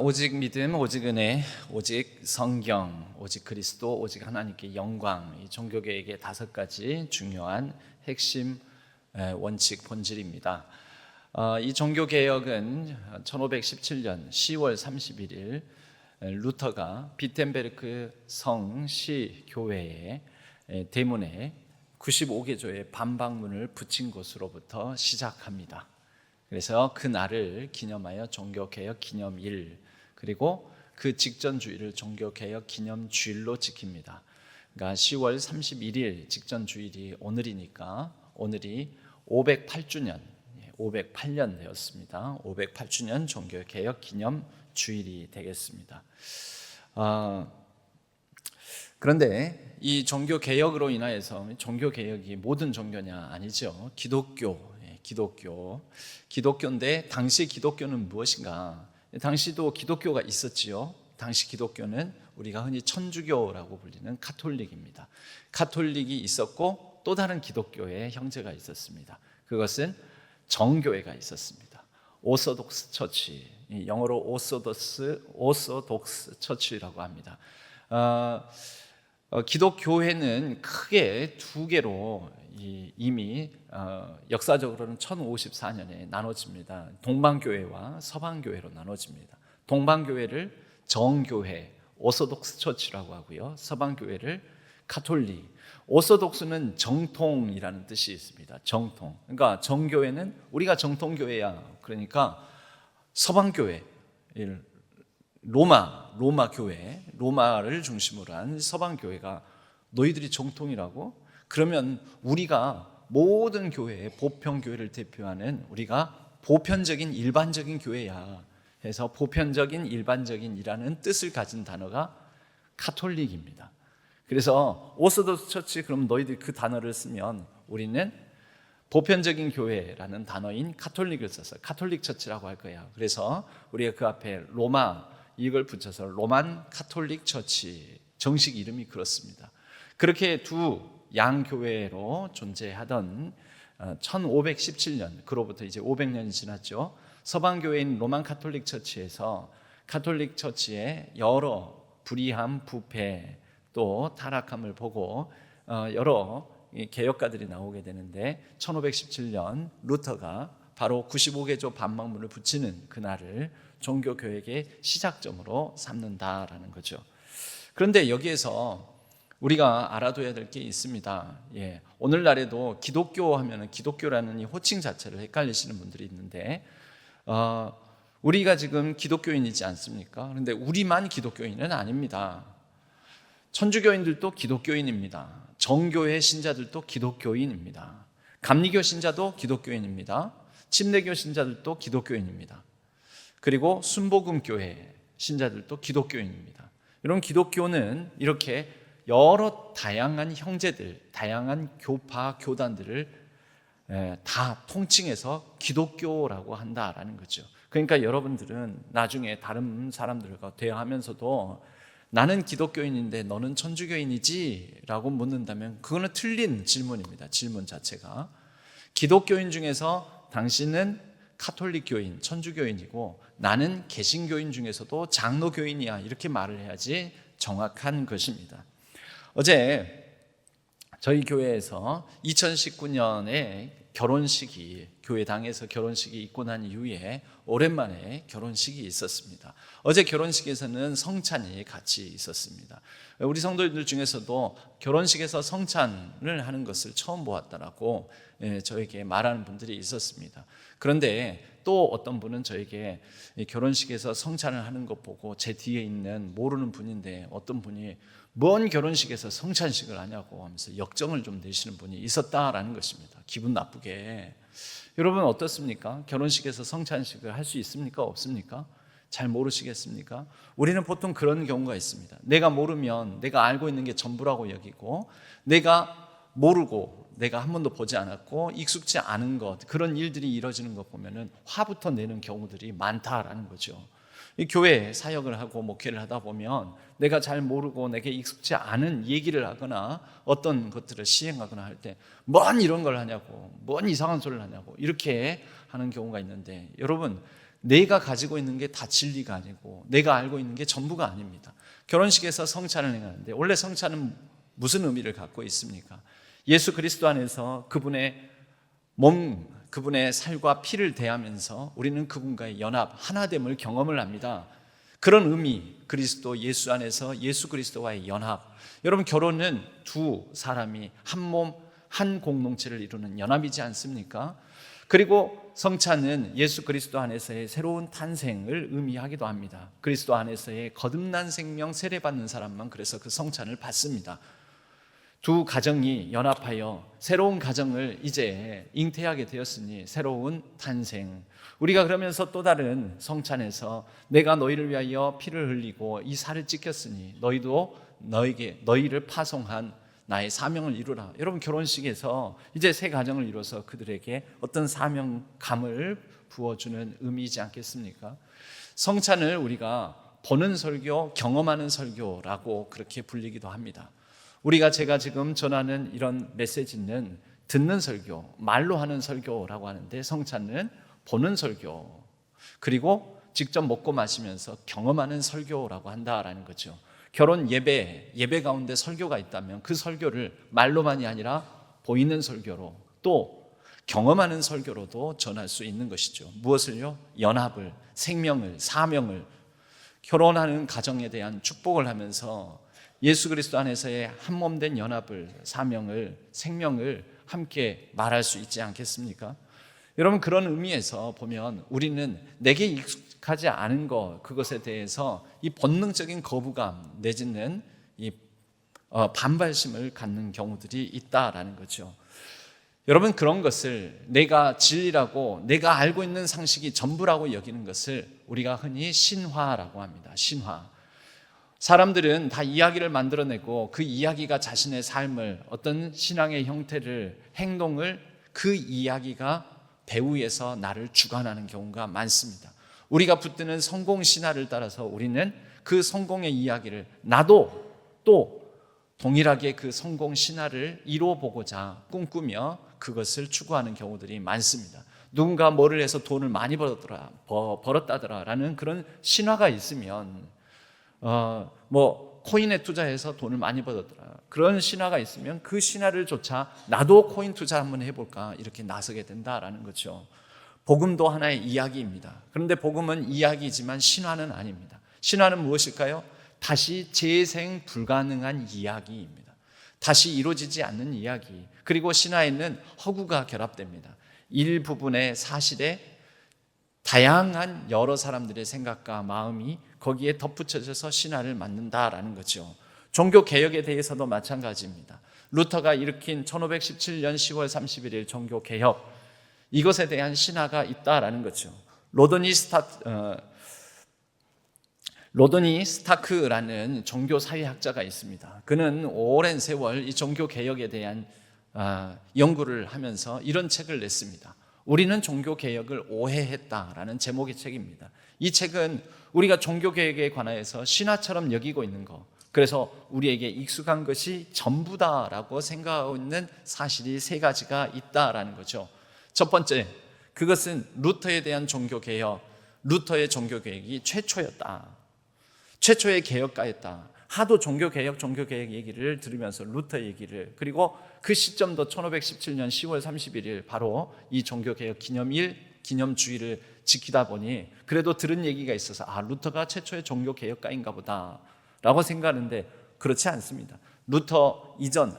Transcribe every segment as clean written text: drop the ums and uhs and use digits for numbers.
오직 믿음, 오직 은혜, 오직 성경, 오직 그리스도, 오직 하나님께 영광. 이 종교개혁의 5가지 중요한 핵심 원칙 본질입니다. 이 종교개혁은 1517년 10월 31일 루터가 비텐베르크 성시 교회의 대문에 95개조의 반박문을 붙인 것으로부터 시작합니다. 그래서 그 날을 기념하여 종교개혁 기념일, 그리고 그 직전 주일을 종교개혁 기념주일로 지킵니다. 그러니까 10월 31일 직전 주일이 오늘이니까 오늘이 508주년, 508년 되었습니다. 508주년 종교개혁 기념주일이 되겠습니다. 그런데 이 종교개혁으로 인하여서, 종교개혁이 모든 종교냐? 아니죠. 기독교인데 당시 기독교는 무엇인가? 당시도 기독교가 있었지요. 당시 기독교는 우리가 흔히 천주교라고 불리는 카톨릭입니다. 카톨릭이 있었고 또 다른 기독교의 형제가 있었습니다. 그것은 정교회가 있었습니다. 오소독스 처치, 영어로 오소독스 처치라고 합니다. 기독교회는 크게 2개로 이미 역사적으로는 1054년에 나눠집니다. 동방교회와 서방교회로 나눠집니다. 동방교회를 정교회, 오소독스 처치라고 하고요. 서방교회를 카톨릭. 오소독스는 정통이라는 뜻이 있습니다. 정통. 그러니까 정교회는 우리가 정통교회야. 그러니까 서방교회, 로마 교회, 로마를 중심으로 한 서방 교회가 너희들이 정통이라고? 그러면 우리가 모든 교회의 보편 교회를 대표하는 우리가 보편적인 일반적인 교회야 해서 보편적인 일반적인이라는 뜻을 가진 단어가 카톨릭입니다. 그래서 오소독스 처치, 그럼 너희들이 그 단어를 쓰면 우리는 보편적인 교회라는 단어인 카톨릭을 써서 카톨릭 처치라고 할 거야. 그래서 우리가 그 앞에 로마 이걸 붙여서 로만 카톨릭 처치, 정식 이름이 그렇습니다. 그렇게 두 양교회로 존재하던 1517년, 그로부터 이제 500년이 지났죠. 서방교회인 로만 카톨릭 처치에서 카톨릭 처치의 여러 불의함, 부패, 또 타락함을 보고 여러 개혁가들이 나오게 되는데 1517년 루터가 바로 95개조 반박문을 붙이는 그날을 종교개혁의 시작점으로 삼는다라는 거죠. 그런데 여기에서 우리가 알아둬야 될 게 있습니다. 오늘날에도 기독교 하면 기독교라는 이 호칭 자체를 헷갈리시는 분들이 있는데 우리가 지금 기독교인이지 않습니까? 그런데 우리만 기독교인은 아닙니다. 천주교인들도 기독교인입니다. 정교회 신자들도 기독교인입니다. 감리교 신자도 기독교인입니다. 침례교 신자들도 기독교인입니다. 그리고 순복음교회 신자들도 기독교인입니다. 이런 기독교는 이렇게 여러 다양한 형제들, 다양한 교파, 교단들을 다 통칭해서 기독교라고 한다라는 거죠. 그러니까 여러분들은 나중에 다른 사람들과 대화하면서도 나는 기독교인인데 너는 천주교인이지? 라고 묻는다면 그거는 틀린 질문입니다. 질문 자체가. 기독교인 중에서 당신은 카톨릭 교인, 천주교인이고 나는 개신교인 중에서도 장로교인이야, 이렇게 말을 해야지 정확한 것입니다. 어제 저희 교회에서 2019년에 결혼식이, 교회당에서 결혼식이 있고 난 이후에 오랜만에 결혼식이 있었습니다. 어제 결혼식에서는 성찬이 같이 있었습니다. 우리 성도님들 중에서도 결혼식에서 성찬을 하는 것을 처음 보았다라고 저에게 말하는 분들이 있었습니다. 그런데 또 어떤 분은 저에게 결혼식에서 성찬을 하는 것 보고 제 뒤에 있는 모르는 분인데 어떤 분이 뭔 결혼식에서 성찬식을 하냐고 하면서 역정을 좀 내시는 분이 있었다라는 것입니다. 기분 나쁘게. 여러분 어떻습니까? 결혼식에서 성찬식을 할 수 있습니까? 없습니까? 잘 모르시겠습니까? 우리는 보통 그런 경우가 있습니다. 내가 모르면 내가 알고 있는 게 전부라고 여기고, 내가 모르고 내가 한 번도 보지 않았고 익숙지 않은 것, 그런 일들이 이루어지는 것 보면은 화부터 내는 경우들이 많다라는 거죠. 이 교회 사역을 하고 목회를 하다 보면 내가 잘 모르고 내게 익숙지 않은 얘기를 하거나 어떤 것들을 시행하거나 할 때 뭔 이런 걸 하냐고, 뭔 이상한 소리를 하냐고 이렇게 하는 경우가 있는데, 여러분 내가 가지고 있는 게 다 진리가 아니고 내가 알고 있는 게 전부가 아닙니다. 결혼식에서 성찬을 행하는데 원래 성찬은 무슨 의미를 갖고 있습니까? 예수 그리스도 안에서 그분의 몸, 그분의 살과 피를 대하면서 우리는 그분과의 연합, 하나됨을 경험을 합니다. 그런 의미, 그리스도 예수 안에서 예수 그리스도와의 연합. 여러분, 결혼은 두 사람이 한 몸, 한 공동체를 이루는 연합이지 않습니까? 그리고 성찬은 예수 그리스도 안에서의 새로운 탄생을 의미하기도 합니다. 그리스도 안에서의 거듭난 생명 세례받는 사람만 그래서 그 성찬을 받습니다. 두 가정이 연합하여 새로운 가정을 이제 잉태하게 되었으니 새로운 탄생. 우리가 그러면서 또 다른 성찬에서 내가 너희를 위하여 피를 흘리고 이 살을 찢겼으니 너희도 너희를 파송한 나의 사명을 이루라. 여러분, 결혼식에서 이제 새 가정을 이뤄서 그들에게 어떤 사명감을 부어주는 의미이지 않겠습니까? 성찬을 우리가 보는 설교, 경험하는 설교라고 그렇게 불리기도 합니다. 제가 지금 전하는 이런 메시지는 듣는 설교, 말로 하는 설교라고 하는데 성찬은 보는 설교, 그리고 직접 먹고 마시면서 경험하는 설교라고 한다라는 거죠. 결혼 예배 가운데 설교가 있다면 그 설교를 말로만이 아니라 보이는 설교로 또 경험하는 설교로도 전할 수 있는 것이죠. 무엇을요? 연합을, 생명을, 사명을, 결혼하는 가정에 대한 축복을 하면서 예수 그리스도 안에서의 한 몸 된 연합을, 사명을, 생명을 함께 말할 수 있지 않겠습니까? 여러분, 그런 의미에서 보면 우리는 내게 익숙하지 않은 그것에 대해서 이 본능적인 거부감 내지는 이 반발심을 갖는 경우들이 있다라는 거죠. 여러분, 그런 것을 내가 진리라고 내가 알고 있는 상식이 전부라고 여기는 것을 우리가 흔히 신화라고 합니다. 신화. 사람들은 다 이야기를 만들어내고 그 이야기가 자신의 삶을, 어떤 신앙의 형태를, 행동을 그 이야기가 배후에서 나를 주관하는 경우가 많습니다. 우리가 붙드는 성공 신화를 따라서 우리는 그 성공의 이야기를 나도 또 동일하게 그 성공 신화를 이루어보고자 꿈꾸며 그것을 추구하는 경우들이 많습니다. 누군가 뭐를 해서 돈을 많이 벌었다더라라는 그런 신화가 있으면 코인에 투자해서 돈을 많이 벌었더라, 그런 신화가 있으면 그 신화를 조차 나도 코인 투자 한번 해볼까 이렇게 나서게 된다라는 거죠. 복음도 하나의 이야기입니다. 그런데 복음은 이야기지만 신화는 아닙니다. 신화는 무엇일까요? 다시 재생 불가능한 이야기입니다. 다시 이루어지지 않는 이야기. 그리고 신화에는 허구가 결합됩니다. 일부분의 사실에 다양한 여러 사람들의 생각과 마음이 거기에 덧붙여져서 신화를 만든다라는 거죠. 종교개혁에 대해서도 마찬가지입니다. 루터가 일으킨 1517년 10월 31일 종교개혁, 이것에 대한 신화가 있다라는 거죠. 로더니 스타크라는 종교사회학자가 있습니다. 그는 오랜 세월 이 종교개혁에 대한 연구를 하면서 이런 책을 냈습니다. 우리는 종교개혁을 오해했다라는 제목의 책입니다. 이 책은 우리가 종교개혁에 관하여서 신화처럼 여기고 있는 것, 그래서 우리에게 익숙한 것이 전부다라고 생각하고 있는 사실이 세 가지가 있다라는 거죠. 첫 번째, 그것은 루터에 대한 종교개혁, 루터의 종교개혁이 최초였다. 최초의 개혁가였다. 하도 종교개혁 얘기를 들으면서 루터 얘기를, 그리고 그 시점도 1517년 10월 31일 바로 이 종교개혁 기념일, 기념주의를 지키다 보니 그래도 들은 얘기가 있어서 루터가 최초의 종교개혁가인가 보다 라고 생각하는데 그렇지 않습니다. 루터 이전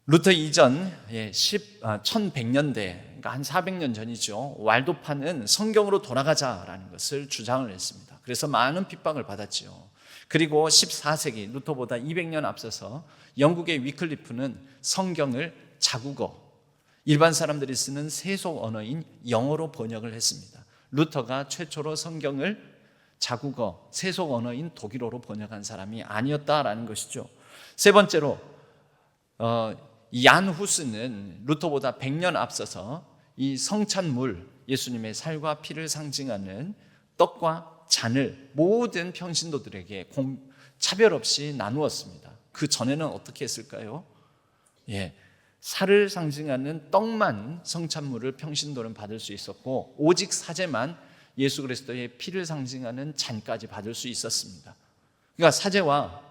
1100년대, 그러니까 한 400년 전이죠. 왈도파는 성경으로 돌아가자라는 것을 주장을 했습니다. 그래서 많은 핍박을 받았죠. 그리고 14세기, 루터보다 200년 앞서서 영국의 위클리프는 성경을 자국어, 일반 사람들이 쓰는 세속 언어인 영어로 번역을 했습니다. 루터가 최초로 성경을 자국어, 세속 언어인 독일어로 번역한 사람이 아니었다라는 것이죠. 세 번째로 얀 후스는 루터보다 100년 앞서서 이 성찬물, 예수님의 살과 피를 상징하는 떡과 잔을 모든 평신도들에게 차별 없이 나누었습니다. 그 전에는 어떻게 했을까요? 살을 상징하는 떡만 성찬물을 평신도는 받을 수 있었고 오직 사제만 예수 그리스도의 피를 상징하는 잔까지 받을 수 있었습니다. 그러니까 사제와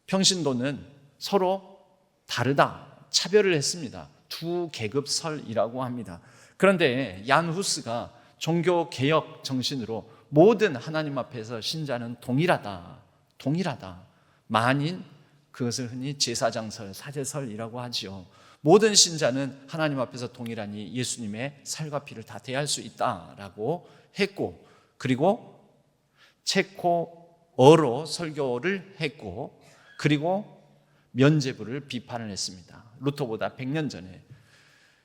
평신도는 서로 다르다, 차별을 했습니다. 두 계급설이라고 합니다. 그런데 얀 후스가 종교개혁 정신으로 모든 하나님 앞에서 신자는 동일하다. 만인 그것을 흔히 제사장설, 사제설이라고 하지요. 모든 신자는 하나님 앞에서 동일하니 예수님의 살과 피를 다 대할 수 있다라고 했고, 그리고 체코어로 설교를 했고, 그리고 면죄부를 비판을 했습니다. 루터보다 100년 전에.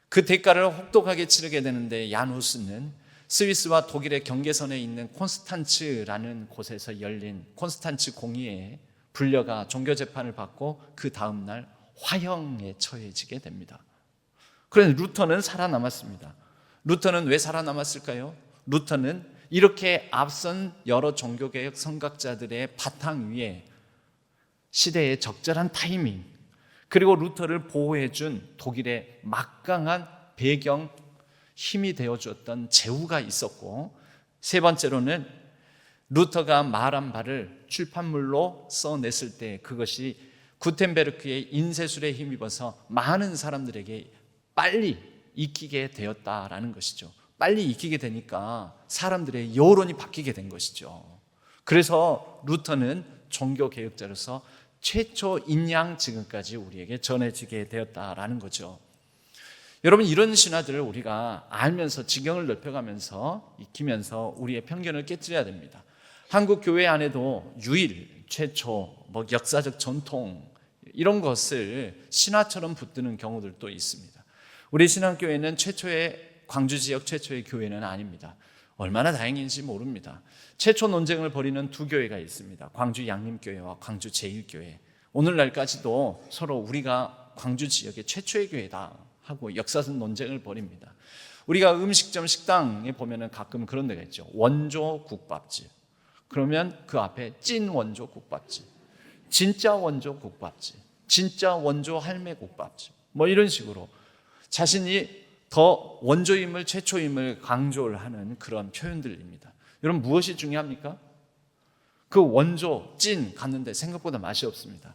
그 대가를 혹독하게 치르게 되는데 얀 후스는 스위스와 독일의 경계선에 있는 콘스탄츠라는 곳에서 열린 콘스탄츠 공의회에 불려가 종교재판을 받고 그 다음날 화형에 처해지게 됩니다. 그런데 루터는 살아남았습니다. 루터는 왜 살아남았을까요? 루터는 이렇게 앞선 여러 종교개혁 선각자들의 바탕 위에 시대의 적절한 타이밍, 그리고 루터를 보호해준 독일의 막강한 배경, 힘이 되어주었던 제후가 있었고, 세 번째로는 루터가 말한 바를 출판물로 써냈을 때 그것이 구텐베르크의 인쇄술에 힘입어서 많은 사람들에게 빨리 익히게 되었다라는 것이죠. 빨리 익히게 되니까 사람들의 여론이 바뀌게 된 것이죠. 그래서 루터는 종교개혁자로서 최초인 양 지금까지 우리에게 전해지게 되었다라는 거죠. 여러분, 이런 신화들을 우리가 알면서 지경을 넓혀가면서 익히면서 우리의 편견을 깨뜨려야 됩니다. 한국 교회 안에도 유일, 최초, 역사적 전통 이런 것을 신화처럼 붙드는 경우들도 있습니다. 우리 신앙교회는 광주 지역 최초의 교회는 아닙니다. 얼마나 다행인지 모릅니다. 최초 논쟁을 벌이는 두 교회가 있습니다. 광주 양림교회와 광주 제일교회. 오늘날까지도 서로 우리가 광주 지역의 최초의 교회다 하고 역사적 논쟁을 벌입니다. 우리가 음식점 식당에 보면 가끔 그런 데가 있죠. 원조 국밥집. 그러면 그 앞에 찐 원조 국밥집, 진짜 원조 국밥집, 진짜 원조 할매 국밥집, 이런 식으로 자신이 더 원조임을, 최초임을 강조를 하는 그런 표현들입니다. 여러분, 무엇이 중요합니까? 그 원조, 찐 갔는데 생각보다 맛이 없습니다.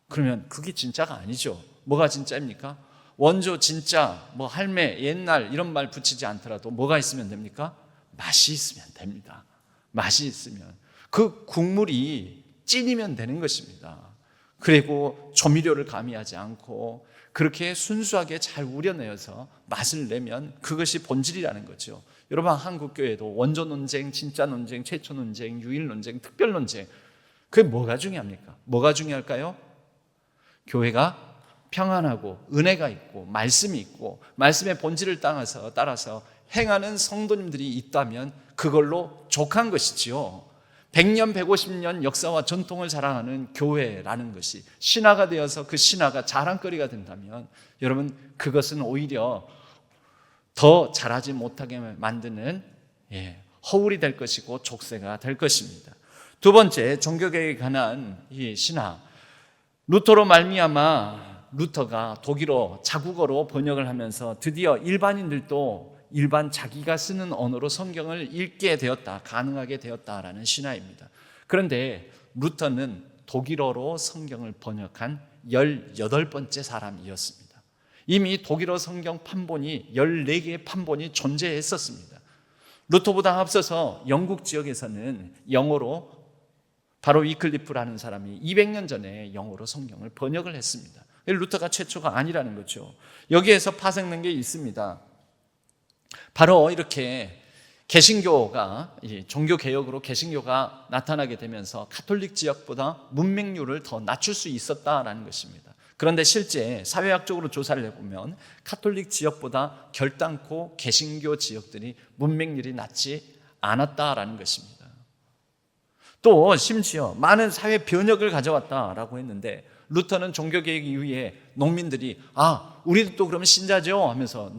그러면 그게 진짜가 아니죠. 뭐가 진짜입니까? 원조, 진짜, 할매, 옛날 이런 말 붙이지 않더라도 뭐가 있으면 됩니까? 맛이 있으면 됩니다. 맛이 있으면. 그 국물이 찐이면 되는 것입니다. 그리고 조미료를 가미하지 않고 그렇게 순수하게 잘 우려내어서 맛을 내면 그것이 본질이라는 거죠. 여러분, 한국교회도 원조 논쟁, 진짜 논쟁, 최초 논쟁, 유일 논쟁, 특별 논쟁, 그게 뭐가 중요합니까? 뭐가 중요할까요? 교회가 평안하고 은혜가 있고 말씀이 있고 말씀의 본질을 따라서 행하는 성도님들이 있다면 그걸로 족한 것이지요. 100년, 150년 역사와 전통을 자랑하는 교회라는 것이 신화가 되어서 그 신화가 자랑거리가 된다면 여러분, 그것은 오히려 더 잘하지 못하게 만드는 허울이 될 것이고 족쇄가 될 것입니다. 두 번째, 종교개혁에 관한 이 신화. 루터로 말미암아 루터가 독일어, 자국어로 번역을 하면서 드디어 일반인들도 일반 자기가 쓰는 언어로 성경을 읽게 되었다, 가능하게 되었다라는 신화입니다. 그런데 루터는 독일어로 성경을 번역한 18번째 사람이었습니다. 이미 독일어 성경 판본이 14개의 판본이 존재했었습니다. 루터보다 앞서서 영국 지역에서는 영어로 바로 위클리프라는 사람이 200년 전에 영어로 성경을 번역을 했습니다. 루터가 최초가 아니라는 거죠. 여기에서 파생된 게 있습니다. 바로 이렇게 개신교가, 종교개혁으로 개신교가 나타나게 되면서 가톨릭 지역보다 문맹률을 더 낮출 수 있었다라는 것입니다. 그런데 실제 사회학적으로 조사를 해보면 가톨릭 지역보다 결단코 개신교 지역들이 문맹률이 낮지 않았다라는 것입니다. 또 심지어 많은 사회 변혁을 가져왔다라고 했는데 루터는 종교개혁 이후에 농민들이 우리도 또 그러면 신자죠 하면서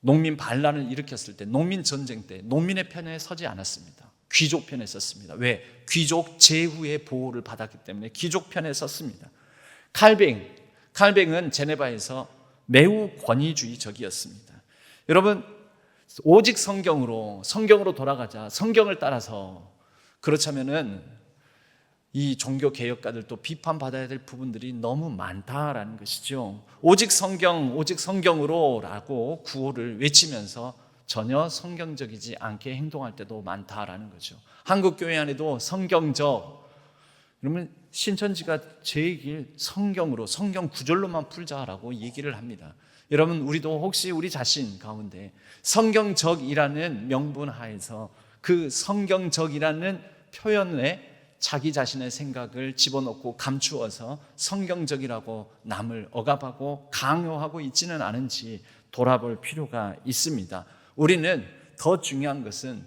농민 반란을 일으켰을 때, 농민 전쟁 때 농민의 편에 서지 않았습니다. 귀족 편에 섰습니다. 왜? 귀족 제후의 보호를 받았기 때문에 귀족 편에 섰습니다. 칼뱅은 제네바에서 매우 권위주의적이었습니다. 여러분, 오직 성경으로 돌아가자. 성경을 따라서. 그렇다면은 이 종교 개혁가들도 비판받아야 될 부분들이 너무 많다라는 것이죠. 오직 성경으로라고 구호를 외치면서 전혀 성경적이지 않게 행동할 때도 많다라는 거죠. 한국 교회 안에도 성경적, 그러면 신천지가 제 얘기를 성경으로, 성경 구절로만 풀자라고 얘기를 합니다. 여러분, 우리도 혹시 우리 자신 가운데 성경적이라는 명분 하에서 그 성경적이라는 표현에 자기 자신의 생각을 집어넣고 감추어서 성경적이라고 남을 억압하고 강요하고 있지는 않은지 돌아볼 필요가 있습니다. 우리는 더 중요한 것은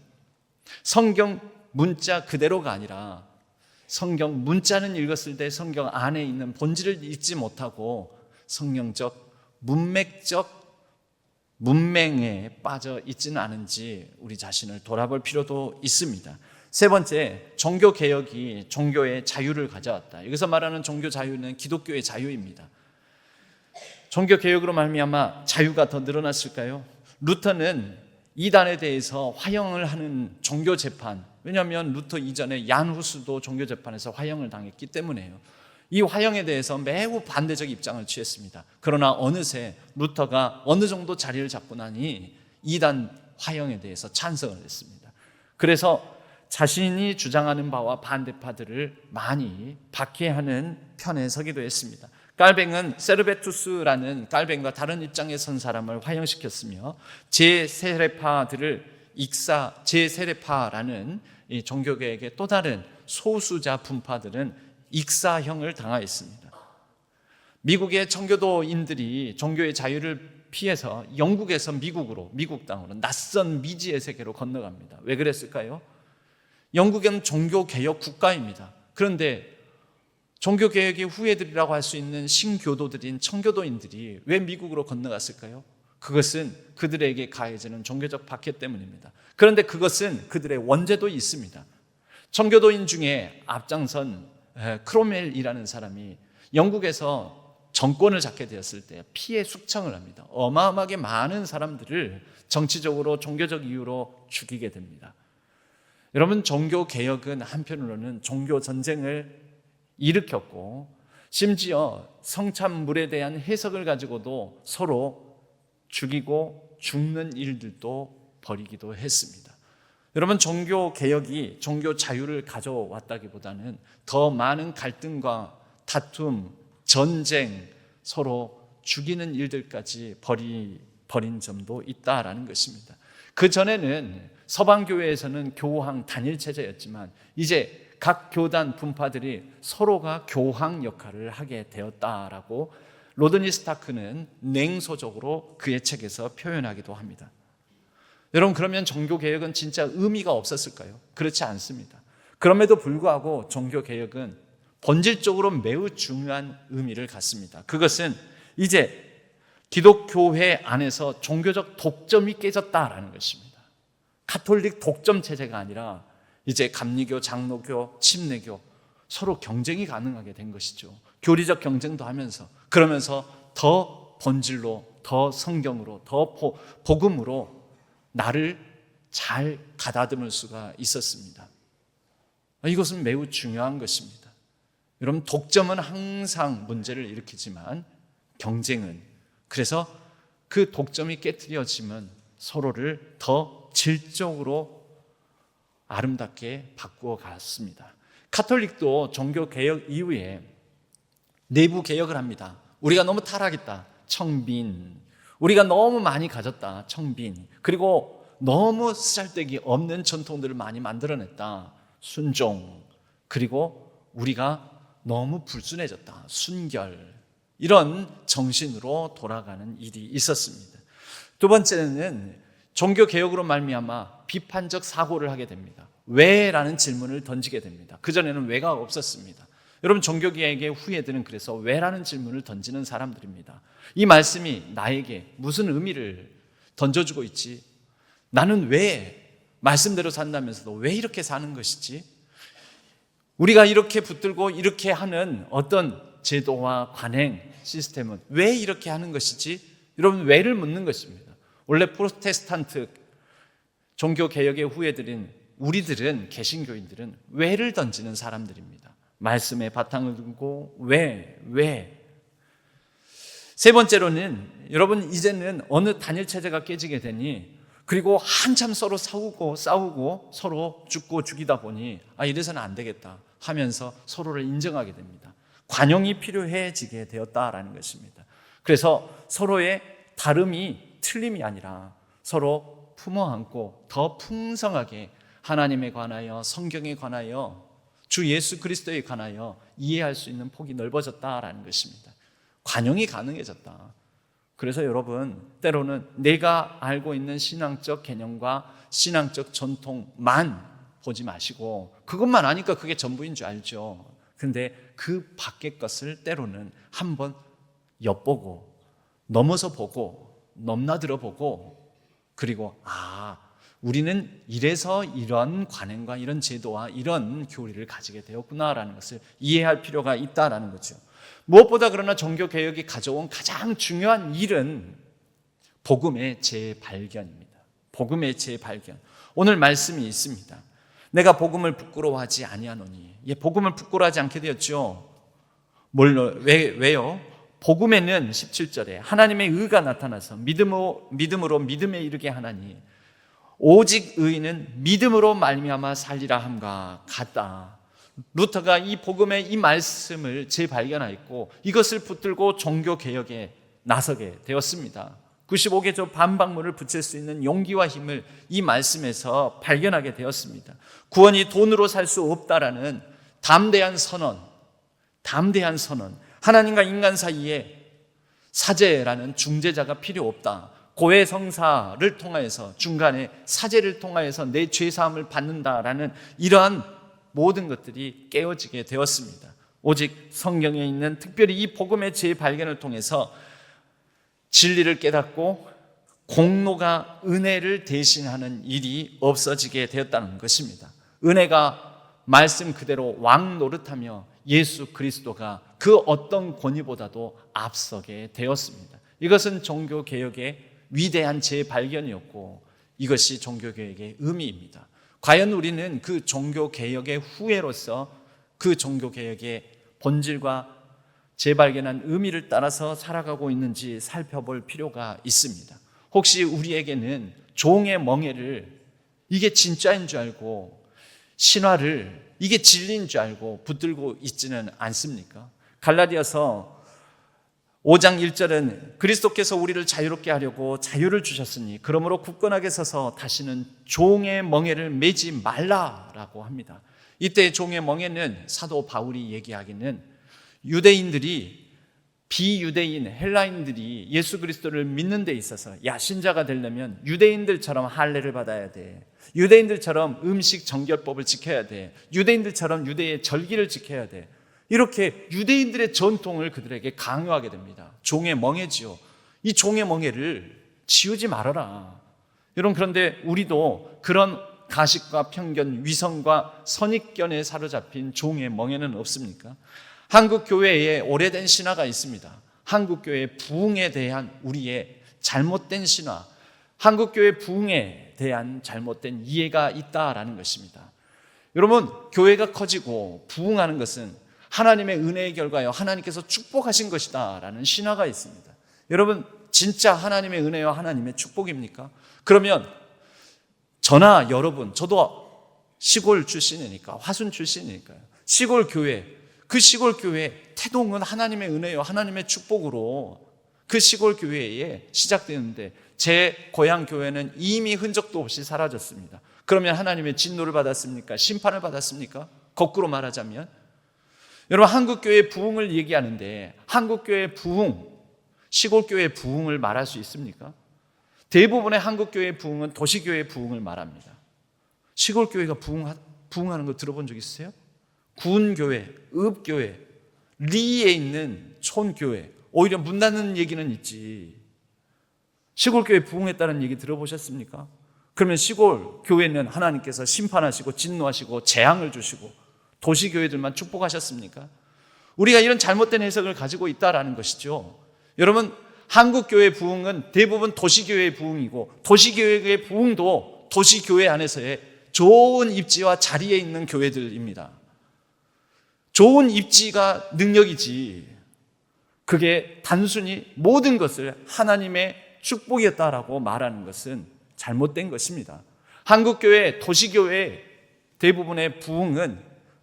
성경 문자 그대로가 아니라 성경 문자는 읽었을 때 성경 안에 있는 본질을 읽지 못하고 성경적, 문맥적 문맹에 빠져 있지는 않은지 우리 자신을 돌아볼 필요도 있습니다. 세 번째, 종교개혁이 종교의 자유를 가져왔다. 여기서 말하는 종교 자유는 기독교의 자유입니다. 종교개혁으로 말미암아 자유가 더 늘어났을까요? 루터는 이단에 대해서 화형을 하는 종교재판, 왜냐하면 루터 이전에 얀 후스도 종교재판에서 화형을 당했기 때문에요. 이 화형에 대해서 매우 반대적 입장을 취했습니다. 그러나 어느새 루터가 어느 정도 자리를 잡고 나니 이단 화형에 대해서 찬성을 했습니다. 그래서 자신이 주장하는 바와 반대파들을 많이 박해하는 편에 서기도 했습니다. 깔뱅은 세르베투스라는 깔뱅과 다른 입장에 선 사람을 화형시켰으며 제세례파들을 제세례파라는 이 종교계획의 또 다른 소수자 분파들은 익사형을 당하였습니다. 미국의 청교도인들이 종교의 자유를 피해서 영국에서 미국 땅으로 낯선 미지의 세계로 건너갑니다. 왜 그랬을까요? 영국은 종교개혁 국가입니다. 그런데 종교개혁의 후예들이라고 할 수 있는 신교도들인 청교도인들이 왜 미국으로 건너갔을까요? 그것은 그들에게 가해지는 종교적 박해 때문입니다. 그런데 그것은 그들의 원죄도 있습니다. 청교도인 중에 앞장선 크로멜이라는 사람이 영국에서 정권을 잡게 되었을 때 피해 숙청을 합니다. 어마어마하게 많은 사람들을 정치적으로 종교적 이유로 죽이게 됩니다. 여러분, 종교개혁은 한편으로는 종교전쟁을 일으켰고 심지어 성찬물에 대한 해석을 가지고도 서로 죽이고 죽는 일들도 벌이기도 했습니다. 여러분, 종교개혁이 종교 자유를 가져왔다기보다는 더 많은 갈등과 다툼, 전쟁, 서로 죽이는 일들까지 벌인 점도 있다라는 것입니다. 그전에는 서방교회에서는 교황 단일체제였지만 이제 각 교단 분파들이 서로가 교황 역할을 하게 되었다라고 로드니 스타크는 냉소적으로 그의 책에서 표현하기도 합니다. 여러분, 그러면 종교개혁은 진짜 의미가 없었을까요? 그렇지 않습니다. 그럼에도 불구하고 종교개혁은 본질적으로 매우 중요한 의미를 갖습니다. 그것은 이제 기독교회 안에서 종교적 독점이 깨졌다라는 것입니다. 가톨릭 독점 체제가 아니라 이제 감리교, 장로교, 침례교 서로 경쟁이 가능하게 된 것이죠. 교리적 경쟁도 하면서, 그러면서 더 본질로, 더 성경으로, 더 복음으로 나를 잘 가다듬을 수가 있었습니다. 이것은 매우 중요한 것입니다. 여러분, 독점은 항상 문제를 일으키지만 경쟁은, 그래서 그 독점이 깨트려지면 서로를 더 질적으로 아름답게 바꾸어 갔습니다. 가톨릭도 종교개혁 이후에 내부 개혁을 합니다. 우리가 너무 타락했다, 청빈. 우리가 너무 많이 가졌다, 청빈. 그리고 너무 쓰잘데기 없는 전통들을 많이 만들어냈다, 순종. 그리고 우리가 너무 불순해졌다, 순결. 이런 정신으로 돌아가는 일이 있었습니다. 두 번째는 종교개혁으로 말미암아 비판적 사고를 하게 됩니다. 왜? 라는 질문을 던지게 됩니다. 그전에는 왜가 없었습니다. 여러분, 종교개혁의 후예들은 그래서 왜? 라는 질문을 던지는 사람들입니다. 이 말씀이 나에게 무슨 의미를 던져주고 있지? 나는 왜 말씀대로 산다면서도 왜 이렇게 사는 것이지? 우리가 이렇게 붙들고 이렇게 하는 어떤 제도와 관행 시스템은 왜 이렇게 하는 것이지? 여러분, 왜를 묻는 것입니다. 원래 프로테스탄트 종교 개혁의 후예들인 우리들은, 개신교인들은 왜를 던지는 사람들입니다. 말씀에 바탕을 두고 왜. 세 번째로는 여러분, 이제는 어느 단일 체제가 깨지게 되니, 그리고 한참 서로 싸우고 서로 죽고 죽이다 보니 이래서는 안 되겠다 하면서 서로를 인정하게 됩니다. 관용이 필요해지게 되었다라는 것입니다. 그래서 서로의 다름이 틀림이 아니라 서로 품어 안고 더 풍성하게 하나님에 관하여, 성경에 관하여, 주 예수 그리스도에 관하여 이해할 수 있는 폭이 넓어졌다라는 것입니다. 관용이 가능해졌다. 그래서 여러분, 때로는 내가 알고 있는 신앙적 개념과 신앙적 전통만 보지 마시고, 그것만 아니까 그게 전부인 줄 알죠. 근데 그 밖의 것을 때로는 한번 엿보고, 넘어서 보고, 넘나들어 보고, 그리고 우리는 이래서 이런 관행과 이런 제도와 이런 교리를 가지게 되었구나라는 것을 이해할 필요가 있다라는 거죠. 무엇보다 그러나 종교개혁이 가져온 가장 중요한 일은 복음의 재발견입니다. 복음의 재발견. 오늘 말씀이 있습니다. 내가 복음을 부끄러워하지 아니하노니. 복음을 부끄러워하지 않게 되었죠. 왜요? 복음에는 17절에 하나님의 의가 나타나서 믿음으로 믿음에 이르게 하나니 오직 의인은 믿음으로 말미암아 살리라 함과 같다. 루터가 이 복음의 이 말씀을 재발견하였고 이것을 붙들고 종교개혁에 나서게 되었습니다. 95개조 반박문을 붙일 수 있는 용기와 힘을 이 말씀에서 발견하게 되었습니다. 구원이 돈으로 살 수 없다라는 담대한 선언. 하나님과 인간 사이에 사제라는 중재자가 필요 없다. 고해 성사를 통하여서, 중간에 사제를 통하여서 내 죄사함을 받는다라는 이러한 모든 것들이 깨어지게 되었습니다. 오직 성경에 있는, 특별히 이 복음의 재발견을 통해서 진리를 깨닫고 공로가 은혜를 대신하는 일이 없어지게 되었다는 것입니다. 은혜가 말씀 그대로 왕 노릇하며 예수 그리스도가 그 어떤 권위보다도 앞서게 되었습니다. 이것은 종교개혁의 위대한 재발견이었고 이것이 종교개혁의 의미입니다. 과연 우리는 그 종교개혁의 후예로서 그 종교개혁의 본질과 재발견한 의미를 따라서 살아가고 있는지 살펴볼 필요가 있습니다. 혹시 우리에게는 종의 멍에를 이게 진짜인 줄 알고, 신화를 이게 진리인 줄 알고 붙들고 있지는 않습니까? 갈라디아서 5장 1절은 그리스도께서 우리를 자유롭게 하려고 자유를 주셨으니 그러므로 굳건하게 서서 다시는 종의 멍에를 매지 말라라고 합니다. 이때 종의 멍에는 사도 바울이 얘기하기는 유대인들이, 비유대인 헬라인들이 예수 그리스도를 믿는 데 있어서 신자가 되려면 유대인들처럼 할례를 받아야 돼, 유대인들처럼 음식 정결법을 지켜야 돼, 유대인들처럼 유대의 절기를 지켜야 돼, 이렇게 유대인들의 전통을 그들에게 강요하게 됩니다. 종의 멍에지요. 이 종의 멍에를 지우지 말아라. 여러분, 그런데 우리도 그런 가식과 편견, 위선과 선입견에 사로잡힌 종의 멍에는 없습니까? 한국 교회에 오래된 신화가 있습니다. 한국 교회의 부흥에 대한 우리의 잘못된 신화, 한국 교회 부흥에 대한 잘못된 이해가 있다라는 것입니다. 여러분, 교회가 커지고 부흥하는 것은 하나님의 은혜의 결과요, 하나님께서 축복하신 것이다 라는 신화가 있습니다. 여러분, 진짜 하나님의 은혜와 하나님의 축복입니까? 그러면 저나 여러분, 저도 시골 출신이니까, 화순 출신이니까요, 시골 교회, 그 시골 교회 태동은 하나님의 은혜와 하나님의 축복으로 그 시골 교회에 시작되는데 제 고향 교회는 이미 흔적도 없이 사라졌습니다. 그러면 하나님의 진노를 받았습니까? 심판을 받았습니까? 거꾸로 말하자면, 여러분, 한국교회 부흥을 얘기하는데 한국교회 부흥, 시골교회 부흥을 말할 수 있습니까? 대부분의 한국교회 부흥은 도시교회 부흥을 말합니다. 시골교회가 부흥하는 거 들어본 적 있으세요? 군교회, 읍교회, 리에 있는 촌교회, 오히려 문 닫는 얘기는 있지. 시골교회 부흥했다는 얘기 들어보셨습니까? 그러면 시골교회는 하나님께서 심판하시고 진노하시고 재앙을 주시고 도시교회들만 축복하셨습니까? 우리가 이런 잘못된 해석을 가지고 있다라는 것이죠. 여러분, 한국교회 부흥은 대부분 도시교회의 부흥이고 도시교회의 부흥도 도시교회 안에서의 좋은 입지와 자리에 있는 교회들입니다. 좋은 입지가 능력이지, 그게 단순히 모든 것을 하나님의 축복이었다라고 말하는 것은 잘못된 것입니다. 한국교회, 도시교회 대부분의 부흥은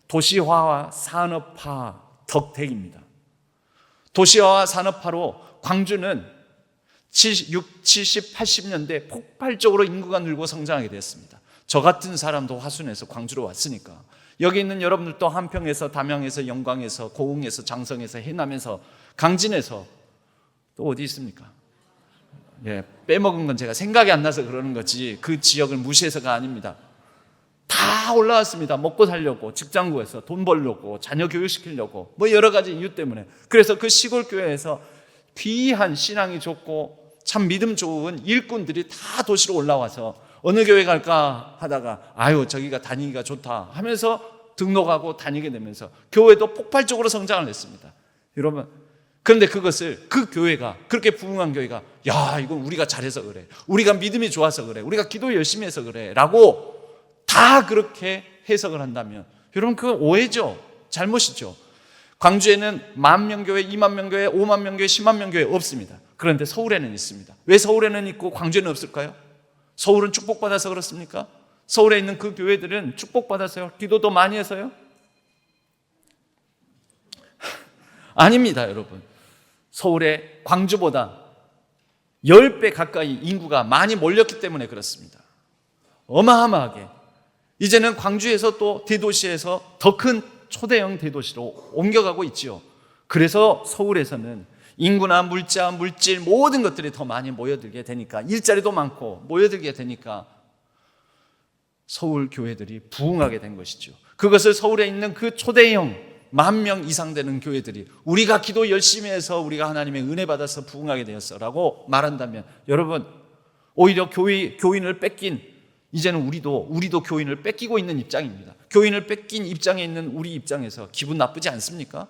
도시화와 산업화 덕택입니다. 도시화와 산업화로 광주는 60, 70, 80년대 폭발적으로 인구가 늘고 성장하게 되었습니다. 저 같은 사람도 화순에서 광주로 왔으니까, 여기 있는 여러분들도 한평에서, 담양에서, 영광에서, 고흥에서, 장성에서, 해남에서, 강진에서, 또 어디 있습니까? 예, 빼먹은 건 제가 생각이 안 나서 그러는 거지 그 지역을 무시해서가 아닙니다. 다 올라왔습니다. 먹고 살려고, 직장 구해서, 돈 벌려고, 자녀 교육시키려고, 뭐 여러 가지 이유 때문에. 그래서 그 시골 교회에서 귀한 신앙이 좋고 참 믿음 좋은 일꾼들이 다 도시로 올라와서 어느 교회 갈까 하다가 아유 저기가 다니기가 좋다 하면서 등록하고 다니게 되면서 교회도 폭발적으로 성장을 했습니다. 여러분, 그런데 그것을, 그 교회가, 그렇게 부흥한 교회가 야 이건 우리가 잘해서 그래, 우리가 믿음이 좋아서 그래, 우리가 기도 열심히 해서 그래 라고 다 그렇게 해석을 한다면 여러분 그건 오해죠. 잘못이죠. 광주에는 10,000명 교회, 20,000명 교회, 50,000명 교회, 100,000명 교회 없습니다. 그런데 서울에는 있습니다. 왜 서울에는 있고 광주에는 없을까요? 서울은 축복받아서 그렇습니까? 서울에 있는 그 교회들은 축복받아서요? 기도도 많이 해서요? 아닙니다, 여러분. 서울에 광주보다 10배 가까이 인구가 많이 몰렸기 때문에 그렇습니다. 어마어마하게. 이제는 광주에서 또 대도시에서 더 큰 초대형 대도시로 옮겨가고 있지요. 그래서 서울에서는 인구나 물자, 물질 모든 것들이 더 많이 모여들게 되니까, 일자리도 많고 모여들게 되니까 서울 교회들이 부흥하게 된 것이죠. 그것을 서울에 있는 그 초대형 10,000명 이상 되는 교회들이 우리가 기도 열심히 해서 우리가 하나님의 은혜 받아서 부흥하게 되었어 라고 말한다면 여러분, 오히려 교인을 뺏긴, 이제는 우리도 교인을 뺏기고 있는 입장입니다. 교인을 뺏긴 입장에 있는 우리 입장에서 기분 나쁘지 않습니까?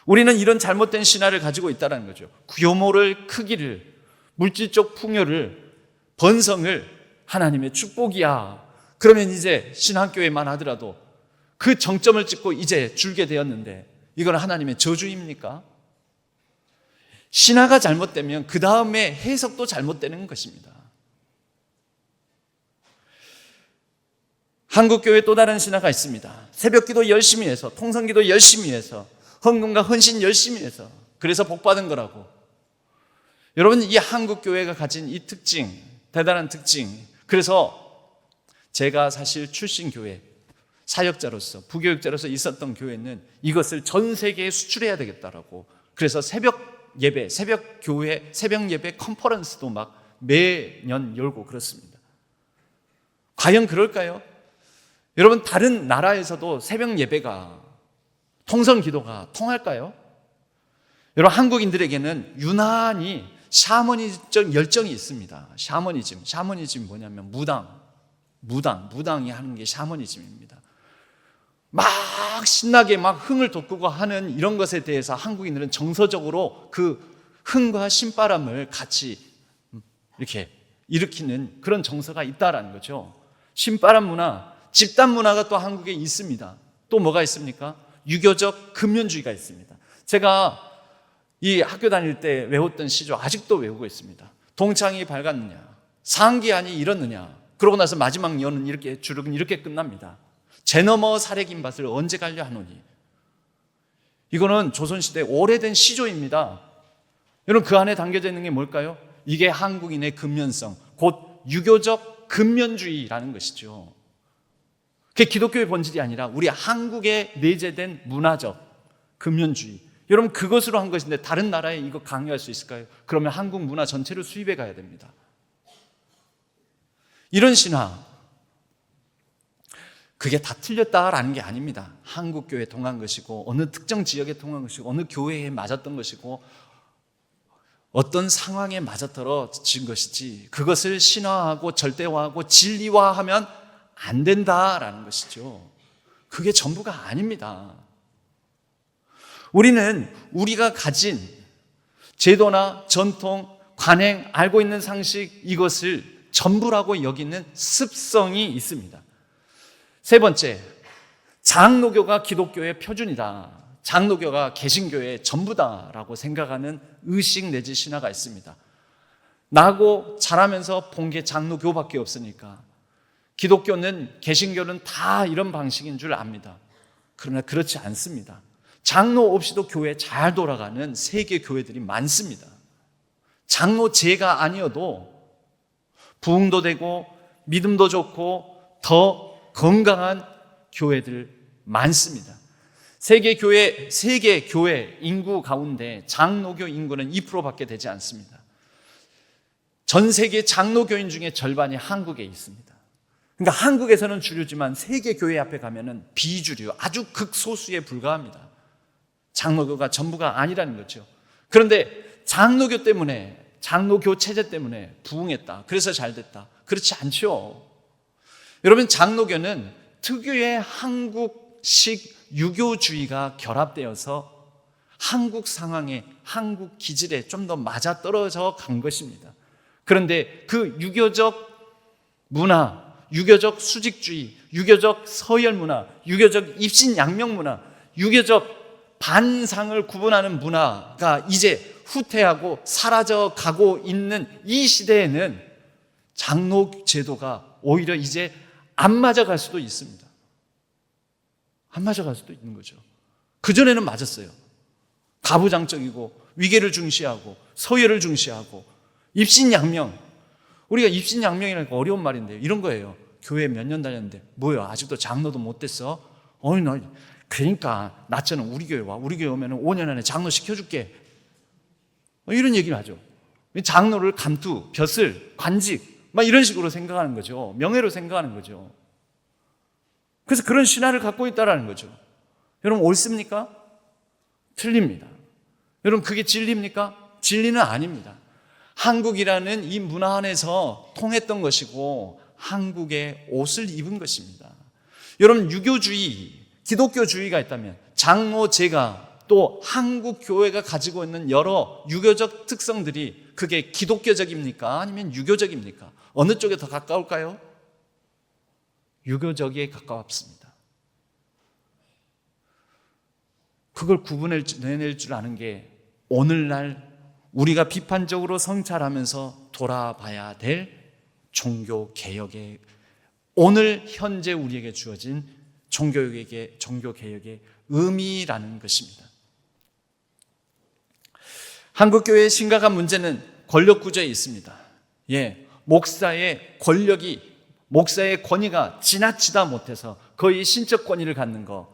우리는 이런 잘못된 신화를 가지고 있다는 거죠. 규모를, 크기를, 물질적 풍요를, 번성을 하나님의 축복이야. 그러면 이제 신학교회만 하더라도 그 정점을 찍고 이제 줄게 되었는데 이건 하나님의 저주입니까? 신화가 잘못되면 그 다음에 해석도 잘못되는 것입니다. 한국교회 또 다른 신화가 있습니다. 새벽기도 열심히 해서, 통성기도 열심히 해서, 헌금과 헌신 열심히 해서, 그래서 복받은 거라고. 여러분, 이 한국교회가 가진 이 특징, 대단한 특징, 그래서 제가 사실 출신 교회, 사역자로서, 부교육자로서 있었던 교회는 이것을 전 세계에 수출해야 되겠다라고, 그래서 새벽 예배, 새벽 교회, 새벽 예배 컨퍼런스도 막 매년 열고 그렇습니다. 과연 그럴까요? 여러분, 다른 나라에서도 새벽 예배가, 통성 기도가 통할까요? 여러분, 한국인들에게는 유난히 샤머니즘 열정이 있습니다. 샤머니즘 뭐냐면 무당이 하는 게 샤머니즘입니다. 막 신나게 막 흥을 돋구고 하는 이런 것에 대해서 한국인들은 정서적으로 그 흥과 신바람을 같이 이렇게 일으키는 그런 정서가 있다라는 거죠. 신바람 문화, 집단 문화가 또 한국에 있습니다. 또 뭐가 있습니까? 유교적 금연주의가 있습니다. 제가 이 학교 다닐 때 외웠던 시조 아직도 외우고 있습니다. 동창이 밝았느냐, 상기한이 이렇느냐, 그러고 나서 마지막 연은 이렇게, 주룩은 이렇게 끝납니다. 제 너머 사례긴 밭을 언제 갈려 하노니. 이거는 조선시대 오래된 시조입니다. 여러분, 그 안에 담겨져 있는 게 뭘까요? 이게 한국인의 근면성, 곧 유교적 근면주의라는 것이죠. 그게 기독교의 본질이 아니라 우리 한국에 내재된 문화적 근면주의. 여러분, 그것으로 한 것인데 다른 나라에 이거 강요할 수 있을까요? 그러면 한국 문화 전체를 수입해 가야 됩니다. 이런 신화, 그게 다 틀렸다라는 게 아닙니다. 한국 교회에 통한 것이고, 어느 특정 지역에 통한 것이고, 어느 교회에 맞았던 것이고, 어떤 상황에 맞아떨어진 것이지, 그것을 신화하고 절대화하고 진리화하면 안 된다라는 것이죠. 그게 전부가 아닙니다. 우리는 우리가 가진 제도나 전통, 관행, 알고 있는 상식, 이것을 전부라고 여기는 습성이 있습니다. 세 번째, 장로교가 기독교의 표준이다, 장로교가 개신교의 전부다라고 생각하는 의식 내지 신화가 있습니다. 나고 자라면서 본 게 장로교밖에 없으니까 기독교는, 개신교는 다 이런 방식인 줄 압니다. 그러나 그렇지 않습니다. 장로 없이도 교회 잘 돌아가는 세계 교회들이 많습니다. 장로제가 아니어도 부흥도 되고 믿음도 좋고 더 건강한 교회들 많습니다. 세계 교회 인구 가운데 장로교 인구는 2%밖에 되지 않습니다. 전 세계 장로교인 중에 절반이 한국에 있습니다. 그러니까 한국에서는 주류지만 세계 교회 앞에 가면은 비주류, 아주 극소수에 불과합니다. 장로교가 전부가 아니라는 거죠. 그런데 장로교 때문에, 장로교 체제 때문에 부흥했다, 그래서 잘 됐다, 그렇지 않죠. 여러분, 장로교는 특유의 한국식 유교주의가 결합되어서 한국 상황에, 한국 기질에 좀 더 맞아떨어져 간 것입니다. 그런데 그 유교적 문화, 유교적 수직주의, 유교적 서열 문화, 유교적 입신양명 문화, 유교적 반상을 구분하는 문화가 이제 후퇴하고 사라져 가고 있는 이 시대에는 장로 제도가 오히려 이제 안 맞아갈 수도 있습니다. 안 맞아갈 수도 있는 거죠. 그전에는 맞았어요. 가부장적이고 위계를 중시하고 서열을 중시하고 입신양명. 우리가 입신양명이라니까 어려운 말인데요, 이런 거예요. 교회 몇 년 다녔는데 뭐야, 아직도 장로도 못 됐어? 너 그러니까 나처럼 우리 교회 와. 우리 교회 오면 5년 안에 장로 시켜줄게. 이런 얘기를 하죠. 장로를 감투, 벼슬, 관직 막 이런 식으로 생각하는 거죠. 명예로 생각하는 거죠. 그래서 그런 신화를 갖고 있다는 거죠. 여러분, 옳습니까? 틀립니다. 여러분, 그게 진리입니까? 진리는 아닙니다. 한국이라는 이 문화 안에서 통했던 것이고 한국의 옷을 입은 것입니다. 여러분, 유교주의, 기독교주의가 있다면 장로제가 또 한국 교회가 가지고 있는 여러 유교적 특성들이 그게 기독교적입니까? 아니면 유교적입니까? 어느 쪽에 더 가까울까요? 유교적에 가까웠습니다. 그걸 구분해낼 줄 아는 게 오늘날 우리가 비판적으로 성찰하면서 돌아봐야 될 종교개혁의, 오늘 현재 우리에게 주어진 종교개혁의 의미라는 것입니다. 한국교회의 심각한 문제는 권력구조에 있습니다. 목사의 권위가 지나치다 못해서 거의 신적 권위를 갖는 거.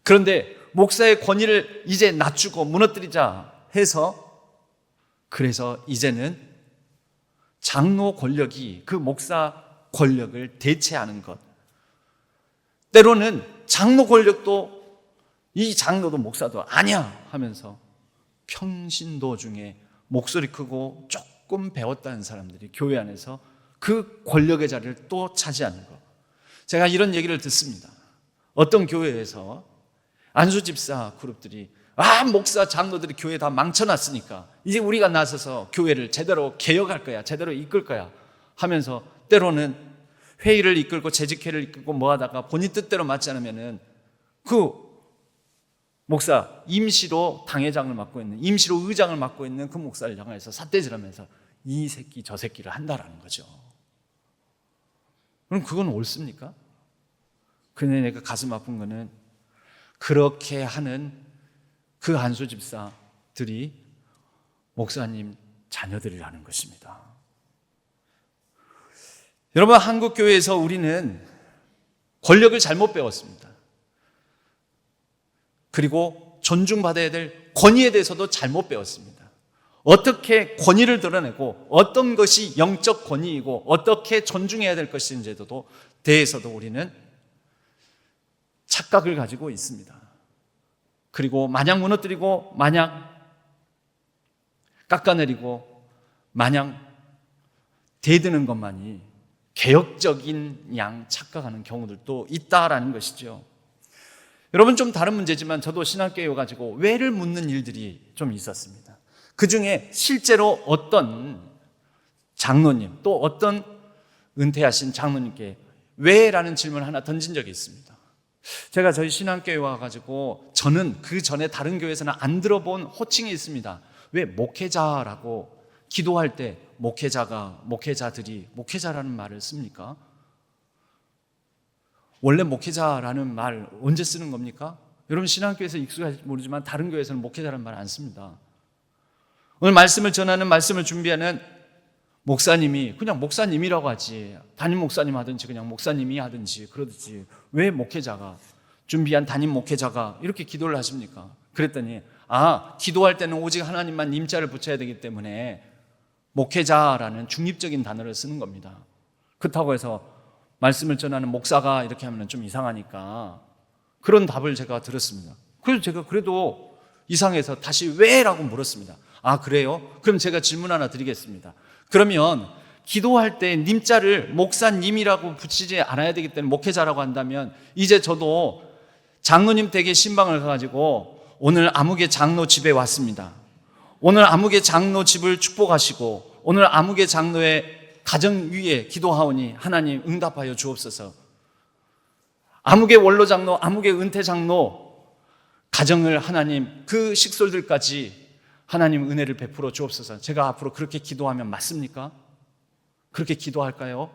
그런데 목사의 권위를 이제 낮추고 무너뜨리자 해서, 그래서 이제는 장로 권력이 그 목사 권력을 대체하는 것. 때로는 장로 권력도 이 장로도 목사도 아니야 하면서 평신도 중에 목소리 크고 조금 배웠다는 사람들이 교회 안에서 그 권력의 자리를 또 차지하는 것. 제가 이런 얘기를 듣습니다. 어떤 교회에서 안수집사 그룹들이 목사 장로들이 교회 다 망쳐놨으니까 이제 우리가 나서서 교회를 제대로 개혁할 거야, 제대로 이끌 거야 하면서 때로는 회의를 이끌고 재직회를 이끌고 뭐 하다가 본인 뜻대로 맞지 않으면은 그 목사, 임시로 당회장을 맡고 있는, 임시로 의장을 맡고 있는 그 목사를 향해서 삿대질하면서 이 새끼 저 새끼를 한다라는 거죠. 그럼 그건 옳습니까? 근데 내가 가슴 아픈 거는 그렇게 하는 그 한수 집사들이 목사님 자녀들이라는 것입니다. 여러분, 한국 교회에서 우리는 권력을 잘못 배웠습니다. 그리고 존중받아야 될 권위에 대해서도 잘못 배웠습니다. 어떻게 권위를 드러내고 어떤 것이 영적 권위이고 어떻게 존중해야 될 것인지에 대해서도 우리는 착각을 가지고 있습니다. 그리고 마냥 무너뜨리고 마냥 깎아내리고 마냥 대드는 것만이 개혁적인 양 착각하는 경우들도 있다라는 것이죠. 여러분, 좀 다른 문제지만 저도 신학교에 가지고 왜를 묻는 일들이 좀 있었습니다. 그 중에 실제로 어떤 장로님 또 어떤 은퇴하신 장로님께 왜? 라는 질문을 하나 던진 적이 있습니다. 제가 저희 신앙교회 와가지고 저는 그 전에 다른 교회에서는 안 들어본 호칭이 있습니다. 왜 목회자라고 기도할 때 목회자들이 목회자라는 말을 씁니까? 원래 목회자라는 말 언제 쓰는 겁니까? 여러분 신앙교회에서 익숙할지 모르지만 다른 교회에서는 목회자라는 말 안 씁니다. 오늘 말씀을 전하는 말씀을 준비하는 목사님이 그냥 목사님이라고 하지, 담임 목사님 하든지 그냥 목사님이 하든지 그러든지 왜 목회자가, 준비한 담임 목회자가 이렇게 기도를 하십니까? 그랬더니 기도할 때는 오직 하나님만 님자를 붙여야 되기 때문에 목회자라는 중립적인 단어를 쓰는 겁니다. 그렇다고 해서 말씀을 전하는 목사가 이렇게 하면 좀 이상하니까 그런 답을 제가 들었습니다. 그래서 제가 그래도 이상해서 다시 왜? 라고 물었습니다. 그래요? 그럼 제가 질문 하나 드리겠습니다. 그러면 기도할 때 님자를 목사님이라고 붙이지 않아야 되기 때문에 목회자라고 한다면 이제 저도 장로님 댁에 신방을 가가지고 오늘 아무개 장로 집에 왔습니다. 오늘 아무개 장로 집을 축복하시고 오늘 아무개 장로의 가정 위에 기도하오니 하나님 응답하여 주옵소서. 아무개 원로 장로, 아무개 은퇴 장로 가정을 하나님 그 식솔들까지 하나님 은혜를 베풀어 주옵소서. 제가 앞으로 그렇게 기도하면 맞습니까? 그렇게 기도할까요?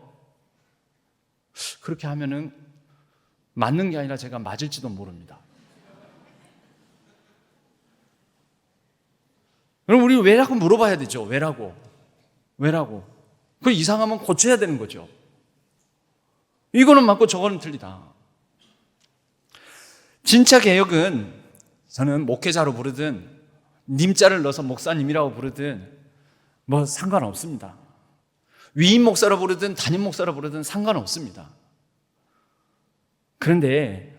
그렇게 하면은 맞는 게 아니라 제가 맞을지도 모릅니다. 그럼 우리 왜라고 물어봐야 되죠. 왜라고? 그 이상하면 고쳐야 되는 거죠. 이거는 맞고 저거는 틀리다. 진짜 개혁은 저는 목회자로 부르든 님자를 넣어서 목사님이라고 부르든 뭐 상관없습니다. 위임 목사로 부르든 담임 목사로 부르든 상관없습니다. 그런데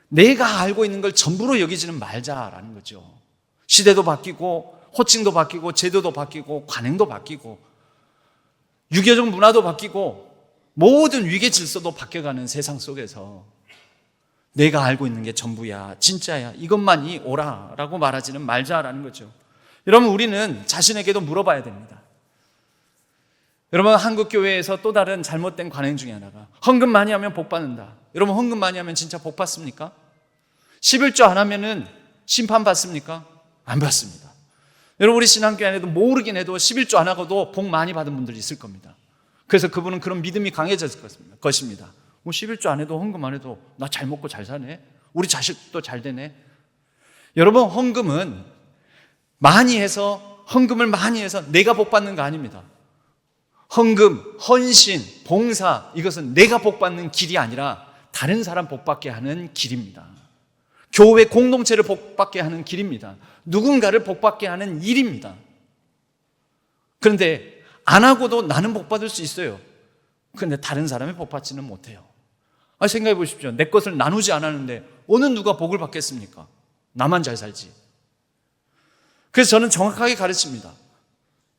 내가 알고 있는 걸 전부로 여기지는 말자라는 거죠. 시대도 바뀌고 호칭도 바뀌고 제도도 바뀌고 관행도 바뀌고 유교적 문화도 바뀌고 모든 위계 질서도 바뀌어가는 세상 속에서 내가 알고 있는 게 전부야, 진짜야, 이것만이 옳아라고 말하지는 말자라는 거죠. 여러분, 우리는 자신에게도 물어봐야 됩니다. 여러분, 한국교회에서 또 다른 잘못된 관행 중에 하나가 헌금 많이 하면 복 받는다. 여러분, 헌금 많이 하면 진짜 복 받습니까? 11조 안 하면은 심판 받습니까? 안 받습니다. 여러분, 우리 신앙교회 안에도 모르긴 해도 11조 안 하고도 복 많이 받은 분들이 있을 겁니다. 그래서 그분은 그런 믿음이 강해졌을 것입니다. 11조 안 해도 헌금 안 해도 나 잘 먹고 잘 사네, 우리 자식도 잘 되네. 여러분, 헌금을 많이 해서 내가 복 받는 거 아닙니다. 헌금, 헌신, 봉사, 이것은 내가 복 받는 길이 아니라 다른 사람 복 받게 하는 길입니다. 교회 공동체를 복 받게 하는 길입니다. 누군가를 복 받게 하는 일입니다. 그런데 안 하고도 나는 복 받을 수 있어요. 그런데 다른 사람이 복 받지는 못해요. 생각해 보십시오. 내 것을 나누지 않았는데 어느 누가 복을 받겠습니까? 나만 잘 살지. 그래서 저는 정확하게 가르칩니다.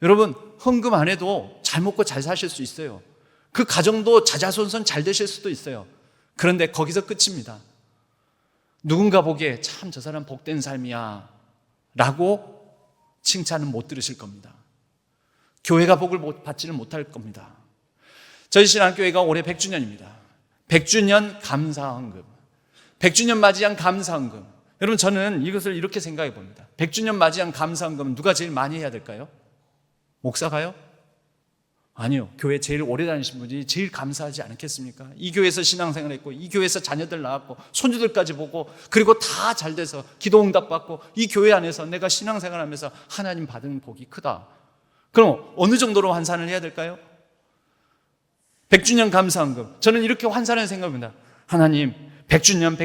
여러분, 헌금 안 해도 잘 먹고 잘 사실 수 있어요. 그 가정도 자자손손 잘 되실 수도 있어요. 그런데 거기서 끝입니다. 누군가 보기에 참 저 사람 복된 삶이야 라고 칭찬은 못 들으실 겁니다. 교회가 복을 받지는 못할 겁니다. 저희 신앙교회가 올해 100주년입니다. 100주년 감사헌금, 100주년 맞이한 감사헌금. 여러분, 저는 이것을 이렇게 생각해 봅니다. 100주년 맞이한 감사헌금은 누가 제일 많이 해야 될까요? 목사가요? 아니요. 교회 제일 오래 다니신 분이 제일 감사하지 않겠습니까? 이 교회에서 신앙생활 했고, 이 교회에서 자녀들 낳았고, 손주들까지 보고, 그리고 다 잘 돼서 기도 응답 받고, 이 교회 안에서 내가 신앙생활 하면서 하나님 받은 복이 크다. 그럼 어느 정도로 환산을 해야 될까요? 100주년 감사헌금. 저는 이렇게 환산을 생각합니다. 하나님, 100주년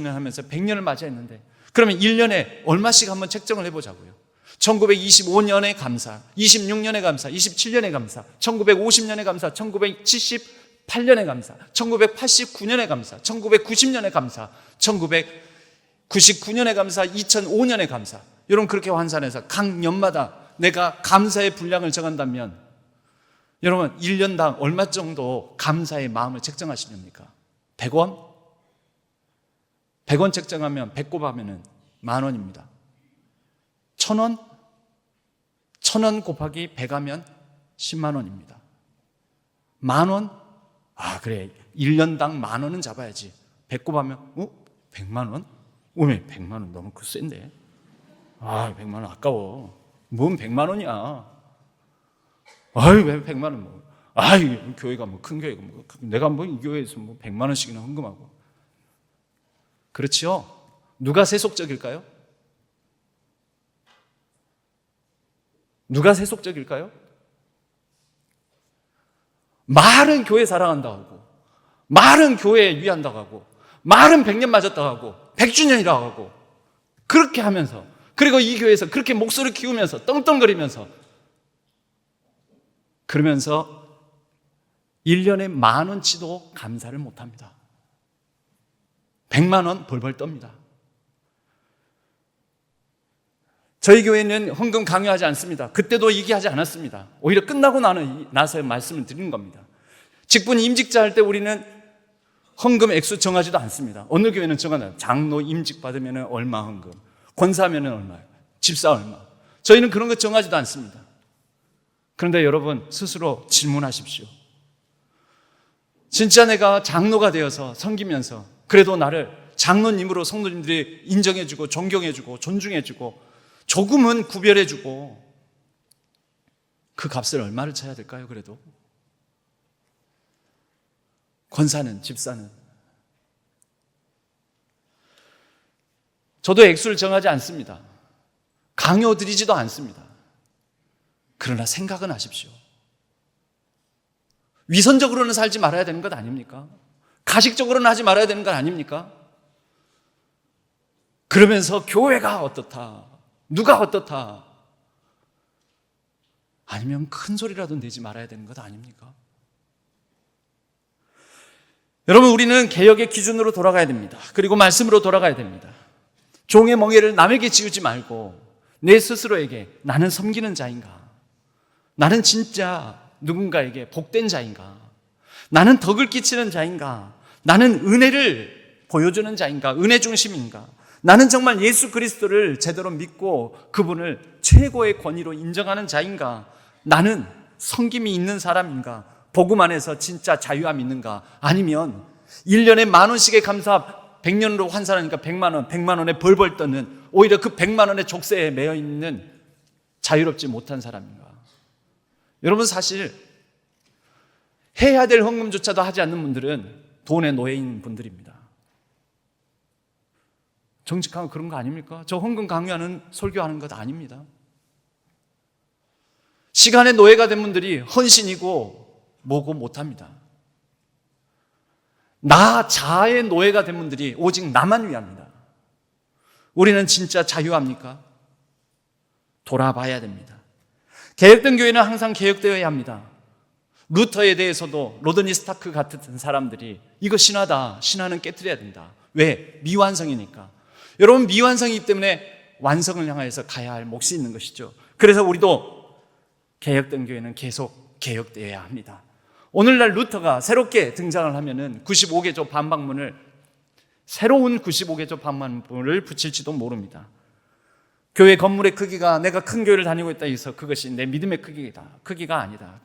하면서 100년을 맞이했는데, 그러면 1년에 얼마씩 한번 책정을 해보자고요. 1925년의 감사, 26년의 감사, 27년의 감사, 1950년의 감사, 1978년의 감사, 1989년의 감사, 1990년의 감사, 1999년의 감사, 2005년의 감사. 여러분, 그렇게 환산해서 각 년마다 내가 감사의 분량을 정한다면 여러분, 1년당 얼마 정도 감사의 마음을 책정하시렵니까? 100원? 100원 책정하면 100 곱하면 10,000원입니다. 1,000원? 1,000원 곱하기 100 하면 10만 원입니다. 10,000원? 아, 그래. 1년당 10,000원은 잡아야지. 배꼽 하면, 100만 원? 오메, 100만 원 너무 센데. 아, 100만 원 아까워. 뭔 100만 원이야. 아유, 왜 100만 원 뭐. 아유, 교회가 뭐 큰 교회가 뭐. 내가 뭐 이 교회에서 뭐 100만 원씩이나 헌금하고. 그렇지요? 누가 세속적일까요? 누가 세속적일까요? 말은 교회 사랑한다고 하고, 말은 교회 위한다고 하고, 말은 100년 맞았다고 하고, 100주년이라고 하고, 그렇게 하면서, 그리고 이 교회에서 그렇게 목소리를 키우면서 떵떵거리면서 그러면서 1년에 10,000원치도 감사를 못합니다. 100만 원 벌벌 떱니다. 저희 교회는 헌금 강요하지 않습니다. 그때도 얘기하지 않았습니다. 오히려 끝나고 나서 말씀을 드리는 겁니다. 직분 임직자 할 때 우리는 헌금 액수 정하지도 않습니다. 어느 교회는 정하나요? 장로 임직 받으면 얼마 헌금, 권사하면 얼마, 집사 얼마. 저희는 그런 거 정하지도 않습니다. 그런데 여러분 스스로 질문하십시오. 진짜 내가 장로가 되어서 섬기면서 그래도 나를 장로님으로 성도님들이 인정해주고 존경해주고 존중해주고 조금은 구별해주고 그 값을 얼마를 쳐야 될까요? 그래도 권사는, 집사는. 저도 액수를 정하지 않습니다. 강요드리지도 않습니다. 그러나 생각은 하십시오. 위선적으로는 살지 말아야 되는 것 아닙니까? 가식적으로는 하지 말아야 되는 것 아닙니까? 그러면서 교회가 어떻다, 누가 어떻다, 아니면 큰 소리라도 내지 말아야 되는 것 아닙니까? 여러분, 우리는 개혁의 기준으로 돌아가야 됩니다. 그리고 말씀으로 돌아가야 됩니다. 종의 멍에를 남에게 지우지 말고 내 스스로에게 나는 섬기는 자인가? 나는 진짜 누군가에게 복된 자인가? 나는 덕을 끼치는 자인가? 나는 은혜를 보여주는 자인가? 은혜 중심인가? 나는 정말 예수 그리스도를 제대로 믿고 그분을 최고의 권위로 인정하는 자인가? 나는 섬김이 있는 사람인가? 복음 안에서 진짜 자유함이 있는가? 아니면 1년에 10,000원씩의 감사 100년으로 환산하니까 100만 원, 100만 원에 벌벌 떠는 오히려 그 100만 원의 족쇄에 매여 있는 자유롭지 못한 사람인가? 여러분, 사실 해야 될 헌금조차도 하지 않는 분들은 돈의 노예인 분들입니다. 정직하고 그런 거 아닙니까? 저 헌금 강요하는 설교하는 것 아닙니다. 시간의 노예가 된 분들이 헌신이고 뭐고 못합니다. 나 자아의 노예가 된 분들이 오직 나만 위합니다. 우리는 진짜 자유합니까? 돌아봐야 됩니다. 개혁된 교회는 항상 개혁되어야 합니다. 루터에 대해서도 로드니 스타크 같은 사람들이 이거 신화다, 신화는 깨트려야 된다. 왜? 미완성이니까. 여러분, 미완성이기 때문에 완성을 향해서 가야 할 몫이 있는 것이죠. 그래서 우리도 개혁된 교회는 계속 개혁되어야 합니다. 오늘날 루터가 새롭게 등장을 하면은 95개조 반박문을, 새로운 95개조 반박문을 붙일지도 모릅니다. 교회 건물의 크기가 내가 큰 교회를 다니고 있다 해서 그것이 내 믿음의 크기가 아니다.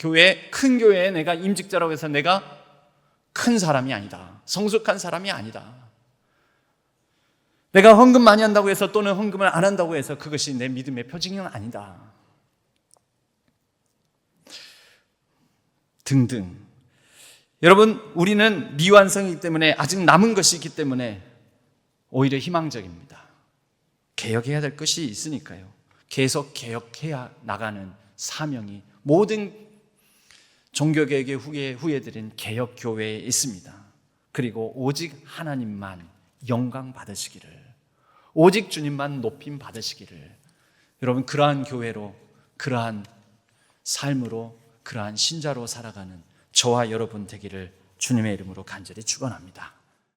큰 교회에 내가 임직자라고 해서 내가 큰 사람이 아니다. 성숙한 사람이 아니다. 내가 헌금 많이 한다고 해서 또는 헌금을 안 한다고 해서 그것이 내 믿음의 표징은 아니다. 등등. 여러분, 우리는 미완성이기 때문에 아직 남은 것이 있기 때문에 오히려 희망적입니다. 개혁해야 될 것이 있으니까요. 계속 개혁해야 나가는 사명이 모든 종교개혁의 후예들인 개혁교회에 있습니다. 그리고 오직 하나님만 영광 받으시기를, 오직 주님만 높임 받으시기를, 여러분, 그러한 교회로, 그러한 삶으로, 그러한 신자로 살아가는 저와 여러분 되기를 주님의 이름으로 간절히 축원합니다.